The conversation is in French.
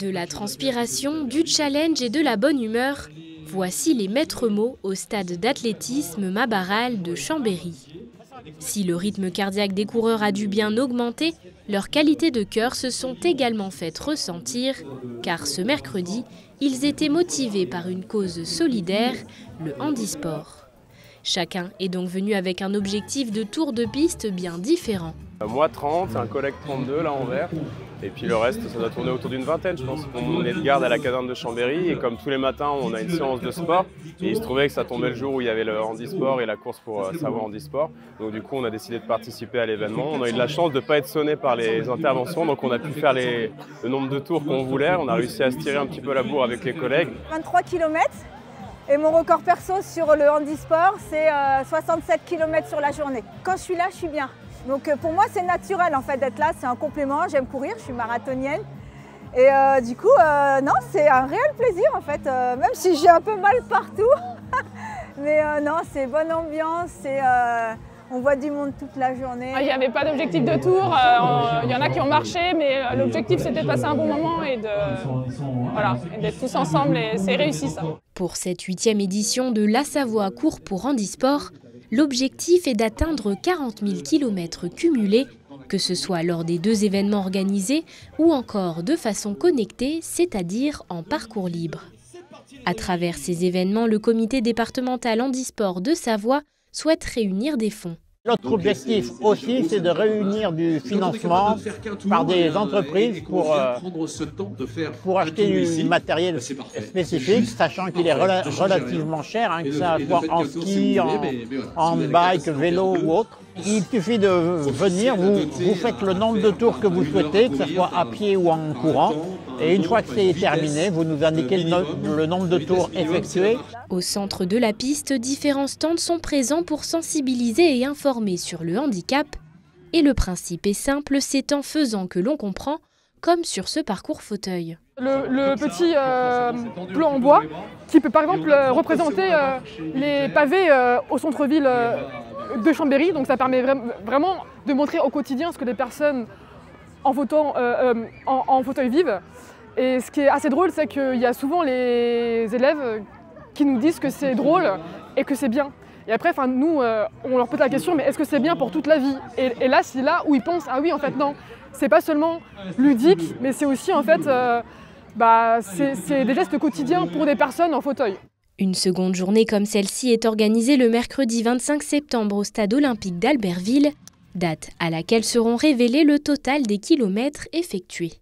De la transpiration, du challenge et de la bonne humeur, voici les maîtres mots au stade d'athlétisme Mabaral de Chambéry. Si le rythme cardiaque des coureurs a dû bien augmenter, leurs qualités de cœur se sont également faites ressentir, car ce mercredi, ils étaient motivés par une cause solidaire, le handisport. Chacun est donc venu avec un objectif de tour de piste bien différent. Moi 30, un collègue 32 là en vert, et puis le reste ça doit tourner autour d'une vingtaine je pense. On est de garde à la caserne de Chambéry et comme tous les matins on a une séance de sport et il se trouvait que ça tombait le jour où il y avait le handisport et la course pour Savoie handisport. Donc du coup on a décidé de participer à l'événement. On a eu de la chance de ne pas être sonné par les interventions, donc on a pu faire le nombre de tours qu'on voulait. On a réussi à se tirer un petit peu la bourre avec les collègues. 23 km. Et mon record perso sur le handisport, c'est 67 km sur la journée. Quand je suis là, je suis bien. Donc pour moi, c'est naturel en fait d'être là, c'est un complément. J'aime courir, je suis marathonienne. Et du coup, non, c'est un réel plaisir en fait, même si j'ai un peu mal partout. Mais non, c'est bonne ambiance, on voit du monde toute la journée. Il n'y avait pas d'objectif de tour, il y en a qui ont marché, mais l'objectif c'était de passer un bon moment et d'être tous ensemble et c'est réussi ça. Pour cette 8e édition de La Savoie Court pour Handisport, l'objectif est d'atteindre 40 000 km cumulés, que ce soit lors des 2 événements organisés ou encore de façon connectée, c'est-à-dire en parcours libre. À travers ces événements, le comité départemental handisport de Savoie souhaite réunir des fonds. Notre objectif aussi, c'est de réunir du financement par des entreprises pour acheter du matériel spécifique, sachant qu'il est relativement cher, que ça soit en ski, en bike, vélo ou autre. Il suffit de venir, vous faites le nombre de tours que vous souhaitez, que ce soit à pied ou en courant. Et une fois que c'est terminé, vous nous indiquez le nombre de tours effectués. Au centre de la piste, différents stands sont présents pour sensibiliser et informer sur le handicap. Et le principe est simple, c'est en faisant que l'on comprend, comme sur ce parcours fauteuil. Le petit plan en bois qui peut par exemple représenter les pavés au centre-ville de Chambéry. Donc ça permet vraiment de montrer au quotidien ce que les personnes en fauteuil vivent. Et ce qui est assez drôle, c'est qu'il y a souvent les élèves qui nous disent que c'est drôle et que c'est bien. Et après, nous, on leur pose la question, mais est-ce que c'est bien pour toute la vie? Et là, c'est là où ils pensent, ah oui, en fait, non. C'est pas seulement ludique, mais c'est aussi, en fait, c'est des gestes quotidiens pour des personnes en fauteuil. Une seconde journée comme celle-ci est organisée le mercredi 25 septembre au stade olympique d'Albertville, date à laquelle seront révélés le total des kilomètres effectués.